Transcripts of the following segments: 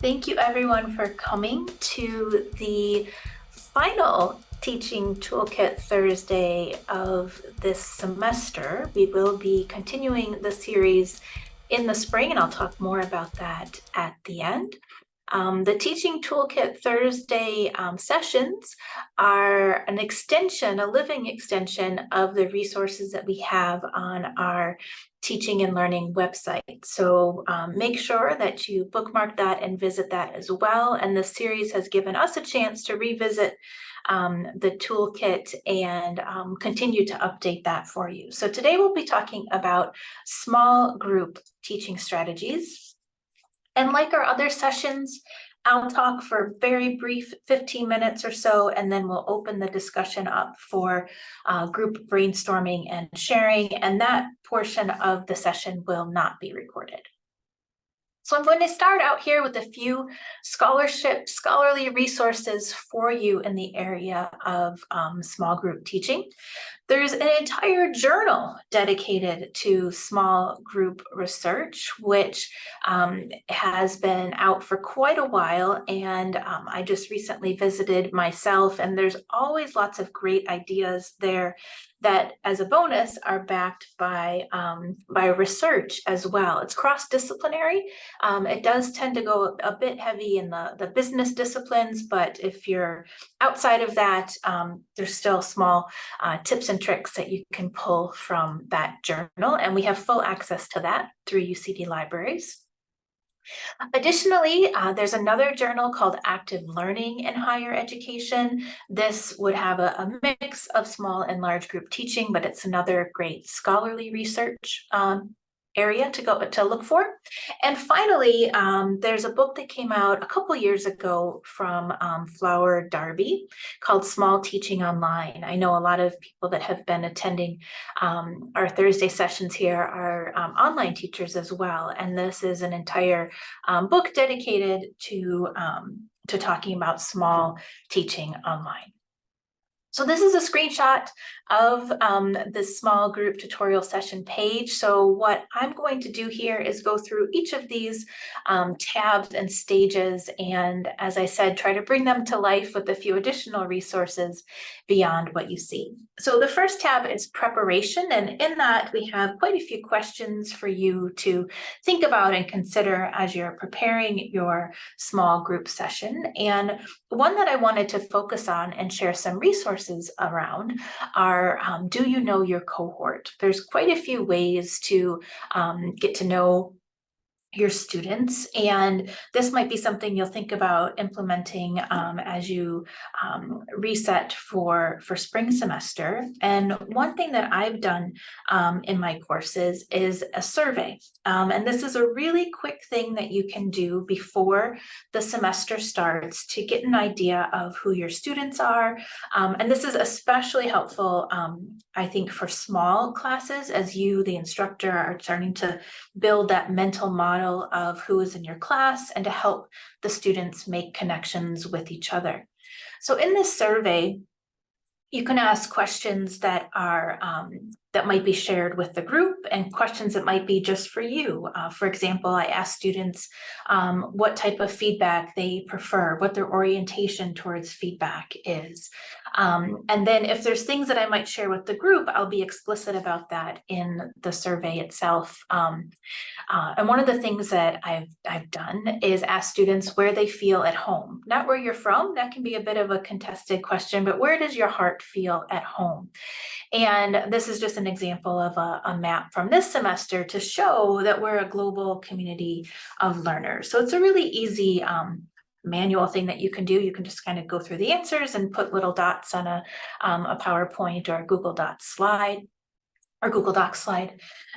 Thank you everyone for coming to the final Teaching Toolkit Thursday of this semester. We will be continuing the series in the spring, and I'll talk more about that at the end. The Teaching Toolkit Thursday sessions are an extension, a living extension of the resources that we have on our teaching and learning website. So make sure that you bookmark that and visit that as well. And the series has given us a chance to revisit the toolkit and continue to update that for you. So today we'll be talking about small group teaching strategies. And like our other sessions, I'll talk for a very brief 15 minutes or so, and then we'll open the discussion up for group brainstorming and sharing, and that portion of the session will not be recorded. So I'm going to start out here with a few scholarly resources for you in the area of small group teaching. There's an entire journal dedicated to small group research, which has been out for quite a while. And I just recently visited myself, and there's always lots of great ideas there that, as a bonus, are backed by research as well. It's cross-disciplinary. It does tend to go a bit heavy in the business disciplines, but if you're outside of that, there's still small tips and tricks that you can pull from that journal, and we have full access to that through UCD libraries. Additionally, there's another journal called Active Learning in Higher Education. This would have a mix of small and large group teaching, but it's another great scholarly research area to look for. And finally, there's a book that came out a couple years ago from Flower Darby called Small Teaching Online. I know a lot of people that have been attending our Thursday sessions here are online teachers as well, and this is an entire book dedicated to talking about small teaching online. So this is a screenshot of the small group tutorial session page. So what I'm going to do here is go through each of these tabs and stages, and as I said, try to bring them to life with a few additional resources beyond what you see. So the first tab is preparation, and in that we have quite a few questions for you to think about and consider as you're preparing your small group session. And one that I wanted to focus on and share some resources around are, do you know your cohort? There's quite a few ways to get to know your students, and this might be something you'll think about implementing as you reset for spring semester. And one thing that I've done in my courses is a survey, and this is a really quick thing that you can do before the semester starts to get an idea of who your students are. And this is especially helpful, I think, for small classes, as you, the instructor, are starting to build that mental model of who is in your class and to help the students make connections with each other. So in this survey, you can ask questions that are that might be shared with the group and questions that might be just for you. For example, I asked students what type of feedback they prefer, what their orientation towards feedback is. And then if there's things that I might share with the group, I'll be explicit about that in the survey itself. And one of the things that I've done is ask students where they feel at home, not where you're from. That can be a bit of a contested question, but where does your heart feel at home? And this is just an example of a map from this semester to show that we're a global community of learners. So it's a really easy manual thing that you can do. You can just kind of go through the answers and put little dots on a PowerPoint or a Google Docs slide.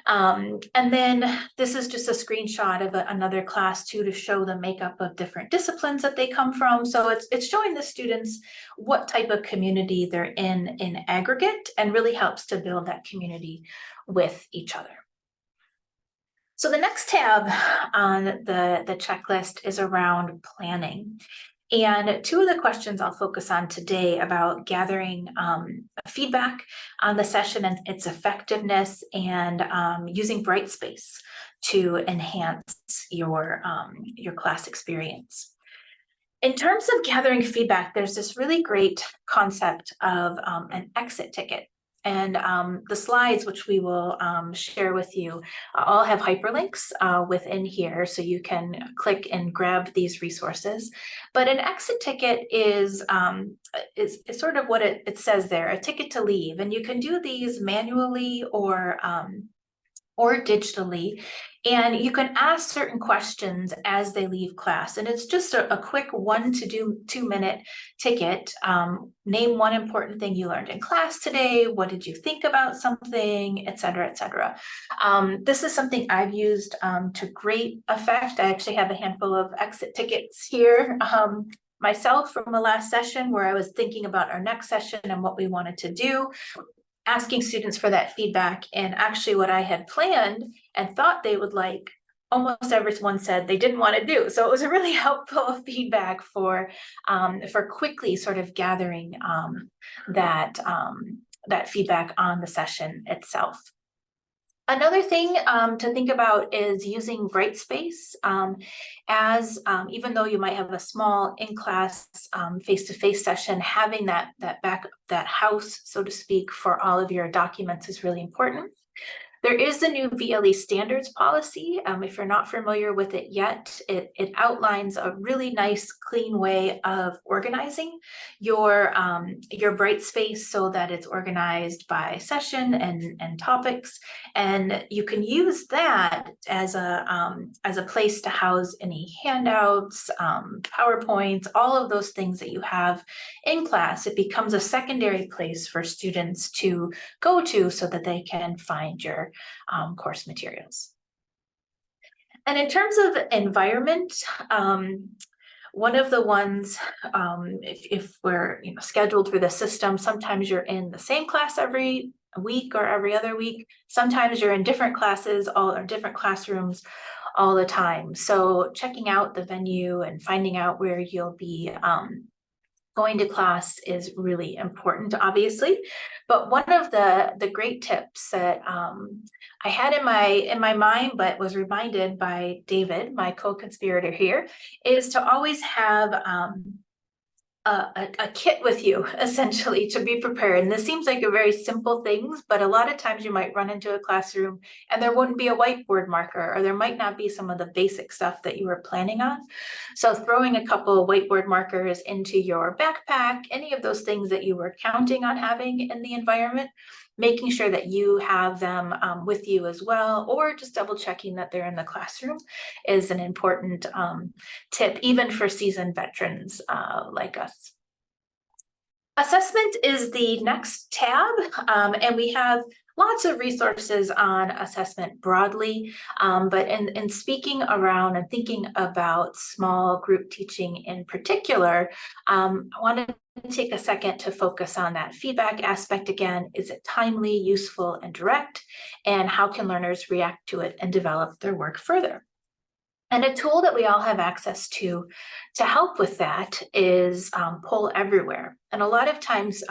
And then this is just a screenshot of another class too, to show the makeup of different disciplines that they come from. So it's showing the students what type of community they're in aggregate, and really helps to build that community with each other. So the next tab on the checklist is around planning. And two of the questions I'll focus on today about gathering feedback on the session and its effectiveness, and using Brightspace to enhance your class experience. In terms of gathering feedback, there's this really great concept of an exit ticket. And the slides, which we will share with you, all have hyperlinks within here, so you can click and grab these resources. But an exit ticket is sort of what it says there, a ticket to leave. And you can do these manually or digitally, and you can ask certain questions as they leave class. And it's just a quick 1 to 2 minute ticket. Name one important thing you learned in class today. What did you think about something, et cetera, et cetera. This is something I've used to great effect. I actually have a handful of exit tickets here myself from the last session, where I was thinking about our next session and what we wanted to do, asking students for that feedback. And actually what I had planned and thought they would like, almost everyone said they didn't want to do. So it was a really helpful feedback for quickly sort of gathering that feedback on the session itself. Another thing to think about is using Brightspace as even though you might have a small in-class face-to-face session, having that house, so to speak, for all of your documents is really important. There is the new VLE standards policy. If you're not familiar with it yet, it outlines a really nice, clean way of organizing your Brightspace so that it's organized by session and topics. And you can use that as a place to house any handouts, PowerPoints, all of those things that you have in class. It becomes a secondary place for students to go to so that they can find your course materials. And in terms of environment, one of the ones, if we're scheduled through the system, sometimes you're in the same class every week or every other week. Sometimes you're in different classes, or different classrooms all the time. So checking out the venue and finding out where you'll be going to class is really important, obviously. But one of the great tips that I had in my mind, but was reminded by David, my co-conspirator here, is to always have a kit with you, essentially, to be prepared. And this seems like a very simple things, but a lot of times you might run into a classroom and there wouldn't be a whiteboard marker, or there might not be some of the basic stuff that you were planning on. So throwing a couple of whiteboard markers into your backpack, any of those things that you were counting on having in the environment, making sure that you have them with you as well, or just double checking that they're in the classroom is an important tip, even for seasoned veterans like us. Assessment is the next tab, and we have lots of resources on assessment broadly, but in speaking around and thinking about small group teaching in particular, I wanted to take a second to focus on that feedback aspect again. Is it timely, useful, and direct? And how can learners react to it and develop their work further? And a tool that we all have access to help with that is Poll Everywhere. And a lot of times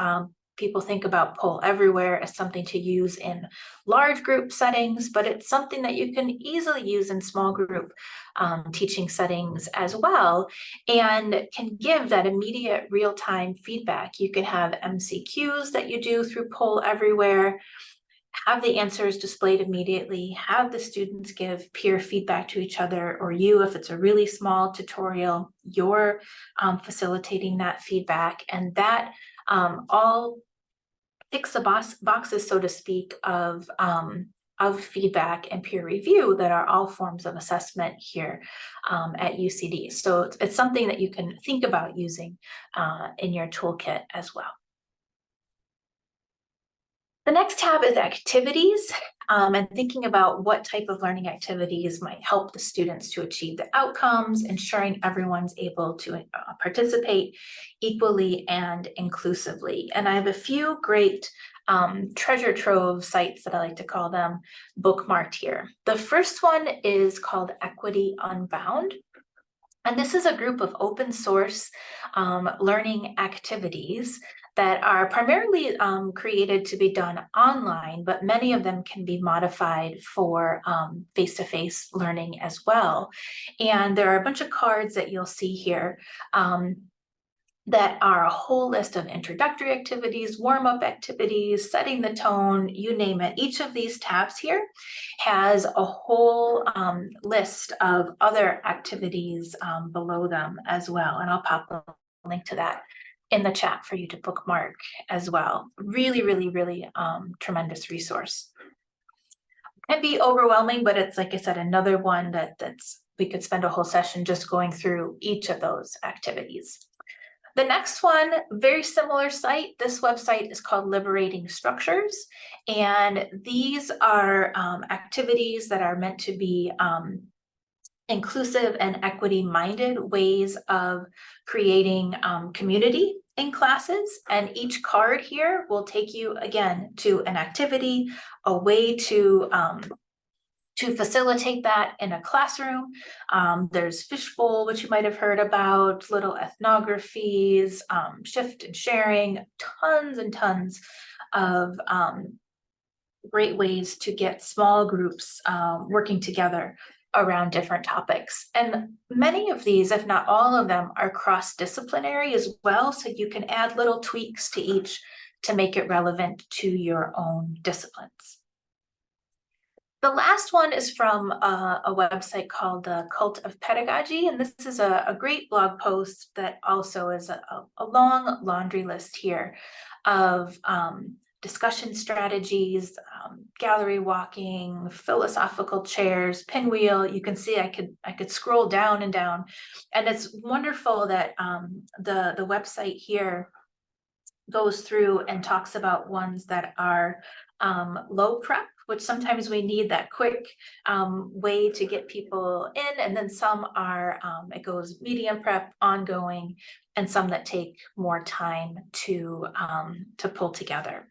people think about Poll Everywhere as something to use in large group settings, but it's something that you can easily use in small group teaching settings as well, and can give that immediate real-time feedback. You can have MCQs that you do through Poll Everywhere, have the answers displayed immediately, have the students give peer feedback to each other, or you, if it's a really small tutorial, you're facilitating that feedback. And that all ticks the boxes, so to speak, of feedback and peer review that are all forms of assessment here at UCD. So it's something that you can think about using in your toolkit as well. The next tab is activities, and thinking about what type of learning activities might help the students to achieve the outcomes, ensuring everyone's able to participate equally and inclusively. And I have a few great treasure trove sites, that I like to call them, bookmarked here. The first one is called Equity Unbound. And this is a group of open source learning activities that are primarily created to be done online, but many of them can be modified for face-to-face learning as well. And there are a bunch of cards that you'll see here that are a whole list of introductory activities, warm-up activities, setting the tone, you name it. Each of these tabs here has a whole list of other activities below them as well. And I'll pop a link to that in the chat for you to bookmark as well. Really, really, really tremendous resource. It can be overwhelming, but it's, like I said, another one that's we could spend a whole session just going through each of those activities. The next one, very similar site. This website is called Liberating Structures, and these are activities that are meant to be inclusive and equity-minded ways of creating community in classes. And each card here will take you, again, to an activity, a way to facilitate that in a classroom. There's Fishbowl, which you might have heard about, little ethnographies, shift and sharing, tons and tons of great ways to get small groups working together around different topics. And many of these, if not all of them, are cross-disciplinary as well, so you can add little tweaks to each to make it relevant to your own disciplines. The last one is from a website called the Cult of Pedagogy, and this is a great blog post that also is a long laundry list here of discussion strategies, gallery walking, philosophical chairs, pinwheel. You can see I could scroll down and down, and it's wonderful that the website here goes through and talks about ones that are low prep, which sometimes we need that quick way to get people in, and then some are, it goes medium prep, ongoing, and some that take more time to pull together.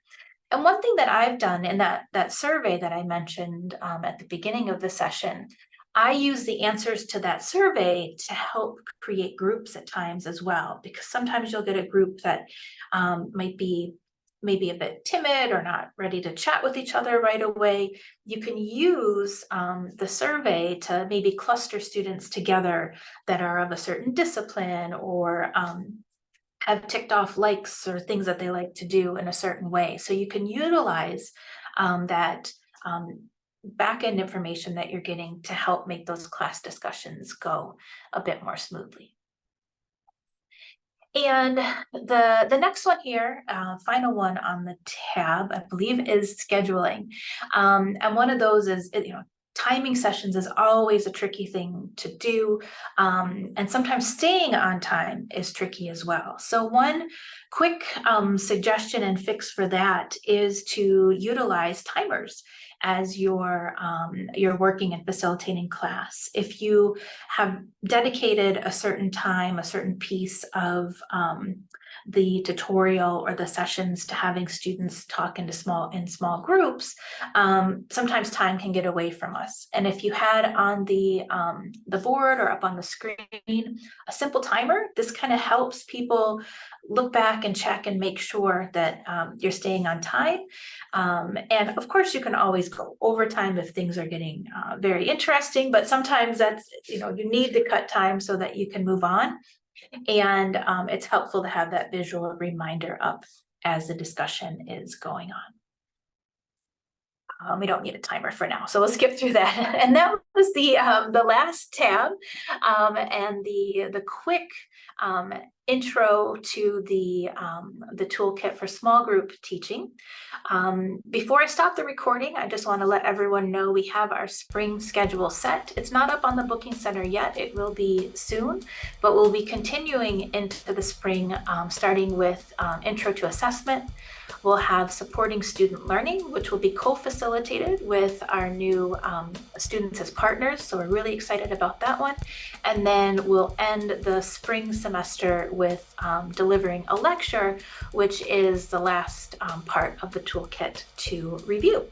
And one thing that I've done in that survey that I mentioned at the beginning of the session, I use the answers to that survey to help create groups at times as well, because sometimes you'll get a group that might be maybe a bit timid or not ready to chat with each other right away. You can use the survey to maybe cluster students together that are of a certain discipline or have ticked off likes or things that they like to do in a certain way. So you can utilize that back-end information that you're getting to help make those class discussions go a bit more smoothly. And the next one here, final one on the tab, I believe, is scheduling. And one of those is, timing sessions is always a tricky thing to do. And sometimes staying on time is tricky as well. So one quick suggestion and fix for that is to utilize timers as you're working and facilitating class. If you have dedicated a certain time, a certain piece of the tutorial or the sessions to having students talk in small groups, sometimes time can get away from us. And if you had on the board or up on the screen a simple timer, this kind of helps people look back and check and make sure that you're staying on time. And of course, you can always go overtime if things are getting very interesting, but sometimes that's, you need to cut time so that you can move on. And it's helpful to have that visual reminder up as the discussion is going on. We don't need a timer for now, so we'll skip through that. And that was the last tab, and the quick intro to the toolkit for small group teaching. Before I stop the recording, I just want to let everyone know we have our spring schedule set. It's not up on the Booking Center yet. It will be soon, but we'll be continuing into the spring, starting with Intro to Assessment. We'll have Supporting Student Learning, which will be co-facilitated with our new students as partners. So we're really excited about that one. And then we'll end the spring semester with delivering a lecture, which is the last part of the toolkit to review.